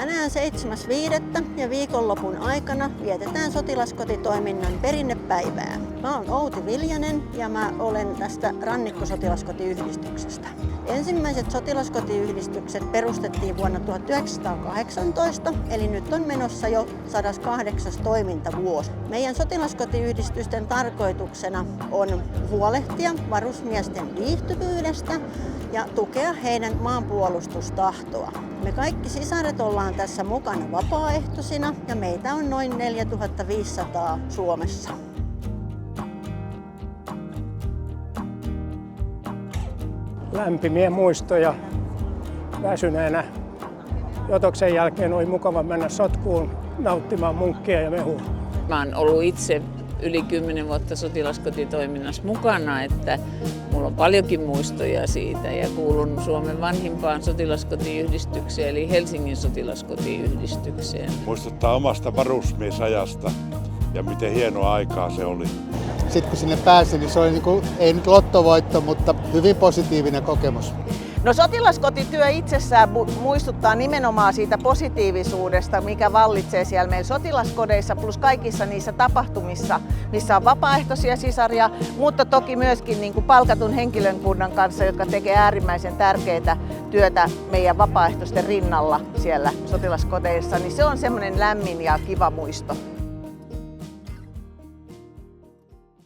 Tänään 7.5. ja viikonlopun aikana vietetään sotilaskotitoiminnan perinnepäivää. Mä oon Outi Viljanen ja mä olen tästä Rannikko-sotilaskotiyhdistyksestä. Ensimmäiset sotilaskotiyhdistykset perustettiin vuonna 1918, eli nyt on menossa jo 108. toimintavuosi. Meidän sotilaskotiyhdistysten tarkoituksena on huolehtia varusmiesten viihtyvyydestä ja tukea heidän maanpuolustustahtoa. Me kaikki sisaret ollaan tässä mukana vapaaehtoisina ja meitä on noin 4500 Suomessa. Lämpimiä muistoja väsyneenä. Jotoksen jälkeen oli mukava mennä sotkuun nauttimaan munkkia ja mehua. Mä oon ollut itse yli 10 vuotta sotilaskotitoiminnassa mukana, että mulla on paljonkin muistoja siitä ja kuulun Suomen vanhimpaan sotilaskotiyhdistykseen eli Helsingin sotilaskotiyhdistykseen. Muistuttaa omasta varusmiesajasta ja miten hienoa aikaa se oli. Sitten kun sinne pääsi, niin se oli ei nyt lottovoitto, mutta hyvin positiivinen kokemus. No sotilaskotityö itsessään muistuttaa nimenomaan siitä positiivisuudesta, mikä vallitsee siellä meillä sotilaskodeissa plus kaikissa niissä tapahtumissa, missä on vapaaehtoisia sisaria, mutta toki myöskin niin kuin palkatun henkilökunnan kanssa, jotka tekee äärimmäisen tärkeää työtä meidän vapaaehtoisten rinnalla siellä sotilaskodeissa, niin se on semmoinen lämmin ja kiva muisto.